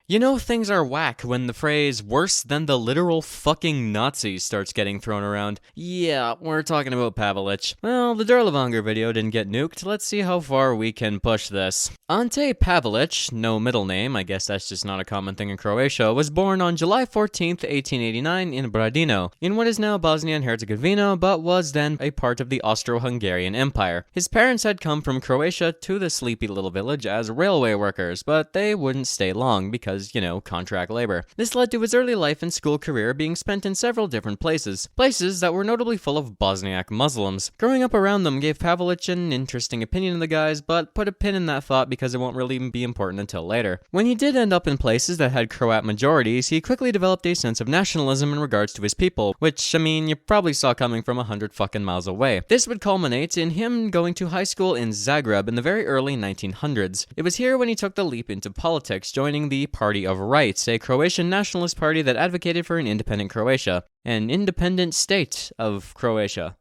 You know things are whack when the phrase worse than the literal fucking Nazis starts getting thrown around. Yeah, we're talking about Pavelić. Well, the Durlavanger video didn't get nuked. Let's see how far we can push this. Ante Pavelić, no middle name, I guess that's just not a common thing in Croatia, was born on July 14th, 1889 in Bradino, in what is now Bosnia and Herzegovina, but was then a part of the Austro-Hungarian Empire. His parents had come from Croatia to the sleepy little village as railway workers, but they wouldn't stay long because, contract labor. This led to his early life and school career being spent in several different places that were notably full of Bosniak Muslims. Growing up around them gave Pavelić an interesting opinion of the guys, but put a pin in that thought because it won't really be important until later. When he did end up in places that had Croat majorities, he quickly developed a sense of nationalism in regards to his people, which, you probably saw coming from 100 fucking miles away. This would culminate in him going to high school in Zagreb in the very early 1900s. It was here when he took the leap into politics, joining the Party of Rights, a Croatian nationalist party that advocated for an independent Croatia. An independent state of Croatia.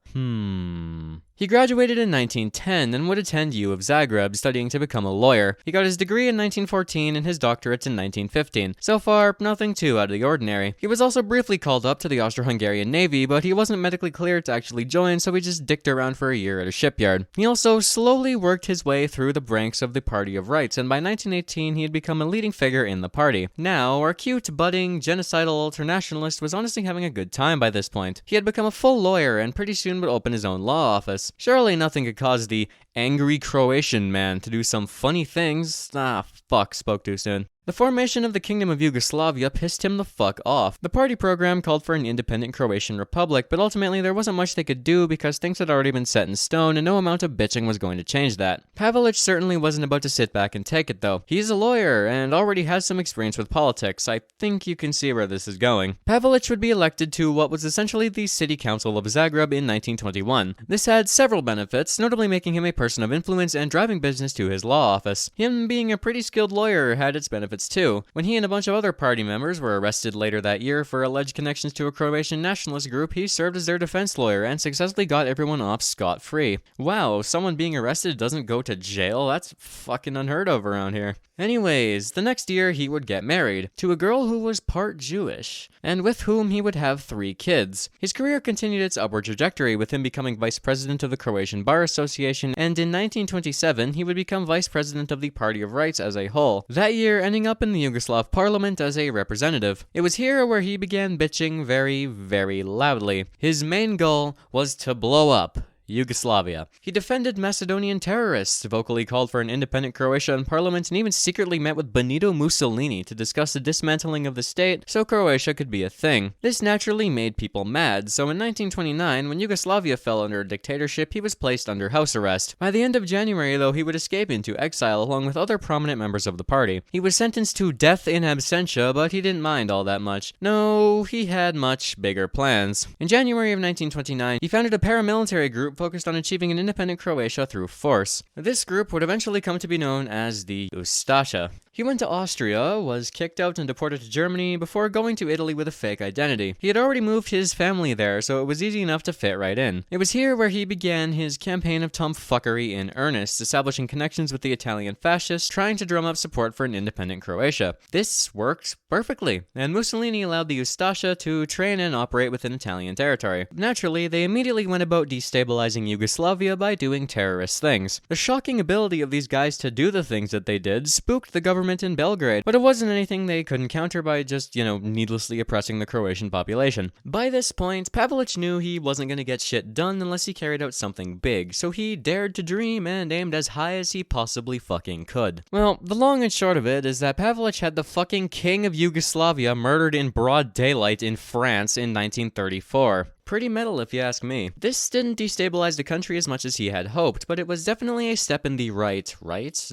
He graduated in 1910 and would attend U of Zagreb, studying to become a lawyer. He got his degree in 1914 and his doctorate in 1915. So far, nothing too out of the ordinary. He was also briefly called up to the Austro-Hungarian Navy, but he wasn't medically cleared to actually join, so he just dicked around for a year at a shipyard. He also slowly worked his way through the ranks of the Party of Rights, and by 1918 he had become a leading figure in the party. Now, our cute, budding, genocidal ultranationalist was honestly having a good time by this point. He had become a full lawyer and pretty soon would open his own law office. Surely nothing could cause the angry Croatian man to do some funny things. Spoke too soon. The formation of the Kingdom of Yugoslavia pissed him the fuck off. The party program called for an independent Croatian republic, but ultimately there wasn't much they could do because things had already been set in stone and no amount of bitching was going to change that. Pavelić certainly wasn't about to sit back and take it though. He's a lawyer and already has some experience with politics. I think you can see where this is going. Pavelić would be elected to what was essentially the City Council of Zagreb in 1921. This had several benefits, notably making him a person of influence and driving business to his law office. Him being a pretty skilled lawyer had its benefits too. When he and a bunch of other party members were arrested later that year for alleged connections to a Croatian nationalist group, he served as their defense lawyer and successfully got everyone off scot-free. Wow, someone being arrested doesn't go to jail? That's fucking unheard of around here. Anyways, the next year he would get married to a girl who was part Jewish, and with whom he would have 3 kids. His career continued its upward trajectory, with him becoming vice president of the Croatian Bar Association, and in 1927 he would become vice president of the Party of Rights as a whole, that year ending up in the Yugoslav parliament as a representative. It was here where he began bitching very, very loudly. His main goal was to blow up Yugoslavia. He defended Macedonian terrorists, vocally called for an independent Croatia in parliament, and even secretly met with Benito Mussolini to discuss the dismantling of the state so Croatia could be a thing. This naturally made people mad, so in 1929, when Yugoslavia fell under a dictatorship, he was placed under house arrest. By the end of January, though, he would escape into exile along with other prominent members of the party. He was sentenced to death in absentia, but he didn't mind all that much. No, he had much bigger plans. In January of 1929, he founded a paramilitary group focused on achieving an independent Croatia through force. This group would eventually come to be known as the Ustaša. He went to Austria, was kicked out and deported to Germany before going to Italy with a fake identity. He had already moved his family there, so it was easy enough to fit right in. It was here where he began his campaign of tomfuckery in earnest, establishing connections with the Italian fascists, trying to drum up support for an independent Croatia. This worked perfectly, and Mussolini allowed the Ustaša to train and operate within Italian territory. Naturally, they immediately went about destabilizing Yugoslavia by doing terrorist things. The shocking ability of these guys to do the things that they did spooked the government in Belgrade, but it wasn't anything they couldn't counter by just, needlessly oppressing the Croatian population. By this point, Pavelić knew he wasn't going to get shit done unless he carried out something big, so he dared to dream and aimed as high as he possibly fucking could. Well, the long and short of it is that Pavelić had the fucking king of Yugoslavia murdered in broad daylight in France in 1934. Pretty metal if you ask me. This didn't destabilize the country as much as he had hoped, but it was definitely a step in the right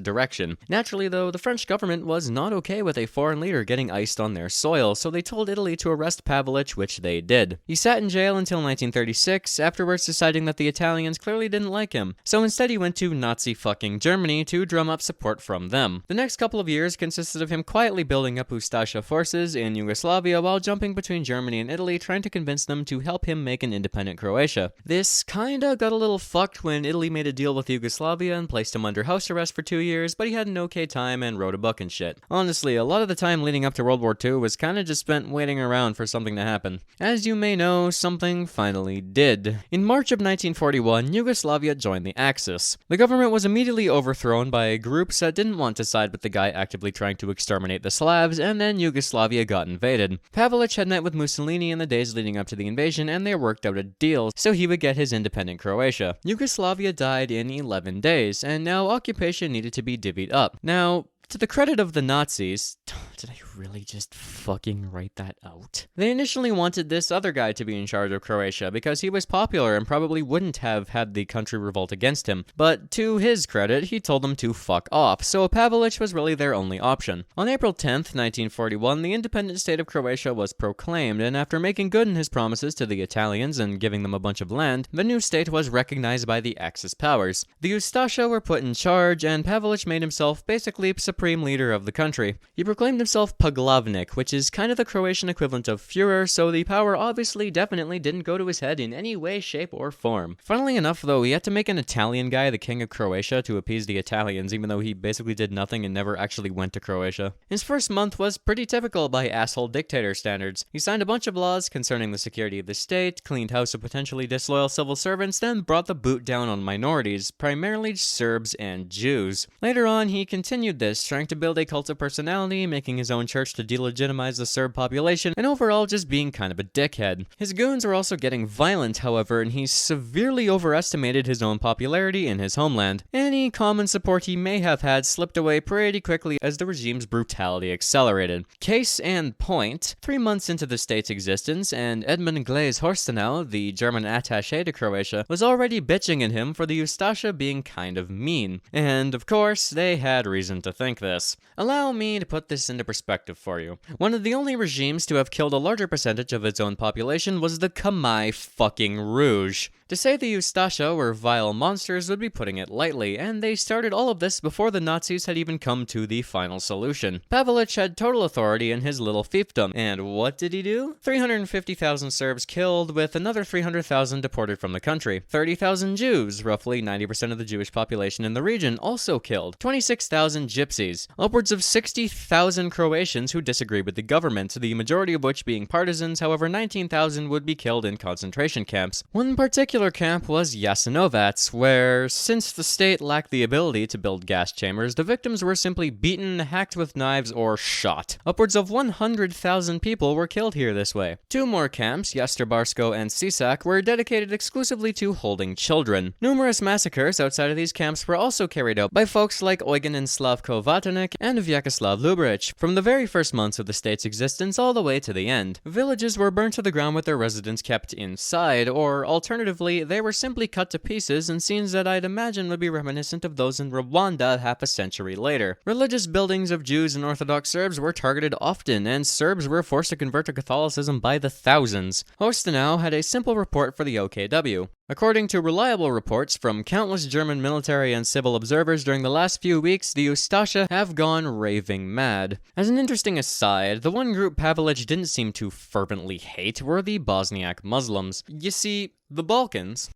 direction. Naturally though, the French government was not okay with a foreign leader getting iced on their soil, so they told Italy to arrest Pavelić, which they did. He sat in jail until 1936, afterwards deciding that the Italians clearly didn't like him, so instead he went to Nazi fucking Germany to drum up support from them. The next couple of years consisted of him quietly building up Ustaša forces in Yugoslavia while jumping between Germany and Italy, trying to convince them to help him them make an independent Croatia. This kinda got a little fucked when Italy made a deal with Yugoslavia and placed him under house arrest for 2 years, but he had an okay time and wrote a book and shit. Honestly, a lot of the time leading up to World War II was kinda just spent waiting around for something to happen. As you may know, something finally did. In March of 1941, Yugoslavia joined the Axis. The government was immediately overthrown by groups that didn't want to side with the guy actively trying to exterminate the Slavs, and then Yugoslavia got invaded. Pavelić had met with Mussolini in the days leading up to the invasion, and they worked out a deal so he would get his independent Croatia. Yugoslavia died in 11 days, and now occupation needed to be divvied up. Now, to the credit of the Nazis, did I really just fucking write that out? They initially wanted this other guy to be in charge of Croatia because he was popular and probably wouldn't have had the country revolt against him, but to his credit, he told them to fuck off, so Pavelić was really their only option. On April 10th, 1941, the independent state of Croatia was proclaimed, and after making good on his promises to the Italians and giving them a bunch of land, the new state was recognized by the Axis powers. The Ustasha were put in charge, and Pavelić made himself basically supreme leader of the country. He proclaimed himself Poglavnik, which is kind of the Croatian equivalent of Führer, so the power obviously definitely didn't go to his head in any way, shape, or form. Funnily enough, though, he had to make an Italian guy the king of Croatia to appease the Italians, even though he basically did nothing and never actually went to Croatia. His first month was pretty typical by asshole dictator standards. He signed a bunch of laws concerning the security of the state, cleaned house of potentially disloyal civil servants, then brought the boot down on minorities, primarily Serbs and Jews. Later on, he continued this, trying to build a cult of personality, making his own church to delegitimize the Serb population, and overall just being kind of a dickhead. His goons were also getting violent, however, and he severely overestimated his own popularity in his homeland. Any common support he may have had slipped away pretty quickly as the regime's brutality accelerated. Case and point, 3 months into the state's existence, and Edmund Glaze Horstenau, the German attaché to Croatia, was already bitching at him for the Ustasha being kind of mean. And, of course, they had reason to think this. Allow me to put this into perspective for you. One of the only regimes to have killed a larger percentage of its own population was the Khmer fucking Rouge. To say the Ustasha were vile monsters would be putting it lightly, and they started all of this before the Nazis had even come to the final solution. Pavelić had total authority in his little fiefdom, and what did he do? 350,000 Serbs killed, with another 300,000 deported from the country. 30,000 Jews, roughly 90% of the Jewish population in the region, also killed. 26,000 gypsies. Upwards of 60,000 Croatians who disagreed with the government, the majority of which being partisans, however 19,000 would be killed in concentration camps. One particular camp was Jasenovac, where, since the state lacked the ability to build gas chambers, the victims were simply beaten, hacked with knives, or shot. Upwards of 100,000 people were killed here this way. 2 more camps, Jastrbarsko and Sisak, were dedicated exclusively to holding children. Numerous massacres outside of these camps were also carried out by folks like Eugen and Slavko Vatanek and Vyacheslav Lubaric, from the very first months of the state's existence all the way to the end. Villages were burnt to the ground with their residents kept inside, or alternatively, they were simply cut to pieces in scenes that I'd imagine would be reminiscent of those in Rwanda half a century later. Religious buildings of Jews and Orthodox Serbs were targeted often, and Serbs were forced to convert to Catholicism by the thousands. Horstenau had a simple report for the OKW. According to reliable reports from countless German military and civil observers during the last few weeks, the Ustasha have gone raving mad. As an interesting aside, the one group Pavelić didn't seem to fervently hate were the Bosniak Muslims. You see, the Balkans.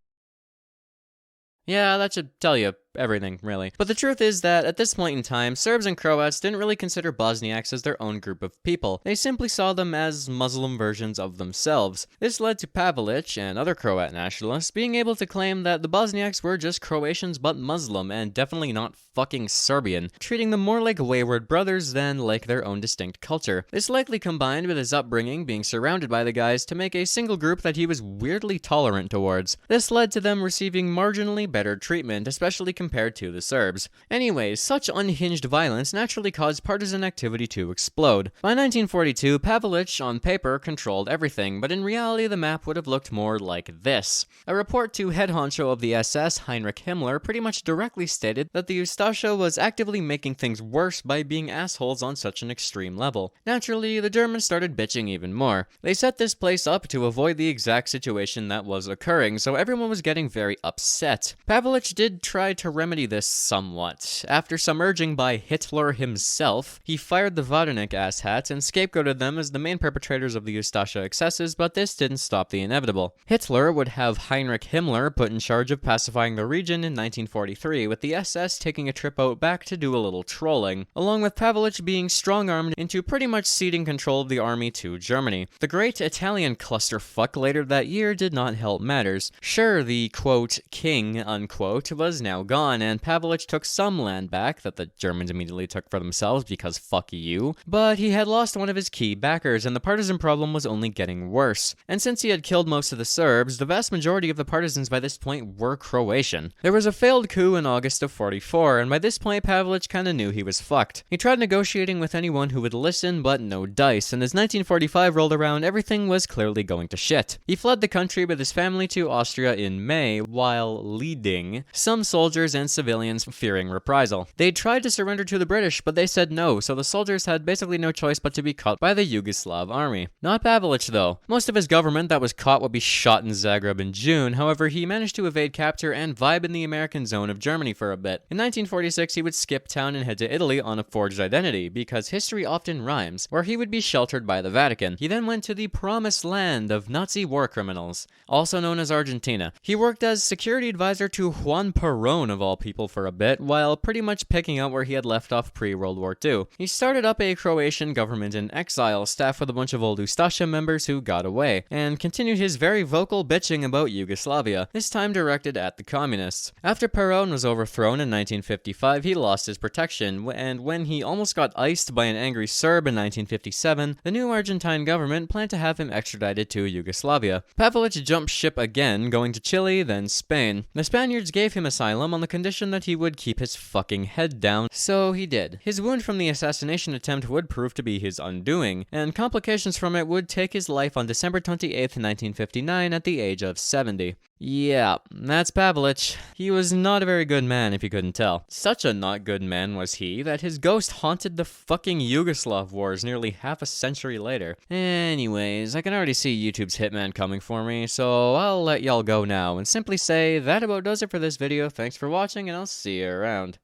Yeah, that should tell you everything, really. But the truth is that, at this point in time, Serbs and Croats didn't really consider Bosniaks as their own group of people. They simply saw them as Muslim versions of themselves. This led to Pavelić and other Croat nationalists being able to claim that the Bosniaks were just Croatians but Muslim, and definitely not fucking Serbian, treating them more like wayward brothers than like their own distinct culture. This likely combined with his upbringing, being surrounded by the guys, to make a single group that he was weirdly tolerant towards. This led to them receiving marginally better treatment, especially compared to the Serbs. Anyways, such unhinged violence naturally caused partisan activity to explode. By 1942, Pavelić, on paper, controlled everything, but in reality the map would have looked more like this. A report to head honcho of the SS, Heinrich Himmler, pretty much directly stated that the Ustasha was actively making things worse by being assholes on such an extreme level. Naturally, the Germans started bitching even more. They set this place up to avoid the exact situation that was occurring, so everyone was getting very upset. Pavelić did try to remedy this somewhat. After submerging by Hitler himself, he fired the Vadenik asshats and scapegoated them as the main perpetrators of the Ustasha excesses, but this didn't stop the inevitable. Hitler would have Heinrich Himmler put in charge of pacifying the region in 1943, with the SS taking a trip out back to do a little trolling, along with Pavelić being strong-armed into pretty much ceding control of the army to Germany. The great Italian clusterfuck later that year did not help matters. Sure, the, quote, king, unquote, was now gone, and Pavelić took some land back that the Germans immediately took for themselves because fuck you, but he had lost one of his key backers, and the partisan problem was only getting worse. And since he had killed most of the Serbs, the vast majority of the partisans by this point were Croatian. There was a failed coup in August of 44, and by this point Pavelić kinda knew he was fucked. He tried negotiating with anyone who would listen, but no dice, and as 1945 rolled around, everything was clearly going to shit. He fled the country with his family to Austria in May, while leading some soldiers and civilians fearing reprisal. They tried to surrender to the British, but they said no, so the soldiers had basically no choice but to be cut by the Yugoslav army. Not Pavelić though. Most of his government that was caught would be shot in Zagreb in June, however he managed to evade capture and vibe in the American zone of Germany for a bit. In 1946 he would skip town and head to Italy on a forged identity, because history often rhymes, where he would be sheltered by the Vatican. He then went to the promised land of Nazi war criminals, also known as Argentina. He worked as security advisor to Juan Perón of all people for a bit, while pretty much picking up where he had left off pre-World War II. He started up a Croatian government in exile, staffed with a bunch of old Ustasha members who got away, and continued his very vocal bitching about Yugoslavia, this time directed at the communists. After Perón was overthrown in 1955, he lost his protection, and when he almost got iced by an angry Serb in 1957, the new Argentine government planned to have him extradited to Yugoslavia. Pavelić jumped ship again, going to Chile, then Spain. The Spaniards gave him asylum on the condition that he would keep his fucking head down, so he did. His wound from the assassination attempt would prove to be his undoing, and complications from it would take his life on December 28th, 1959 at the age of 70. Yeah, that's Pavelić. He was not a very good man, if you couldn't tell. Such a not good man was he that his ghost haunted the fucking Yugoslav wars nearly half a century later. Anyways, I can already see YouTube's hitman coming for me, so I'll let y'all go now and simply say that about does it for this video. Thanks for watching, and I'll see you around.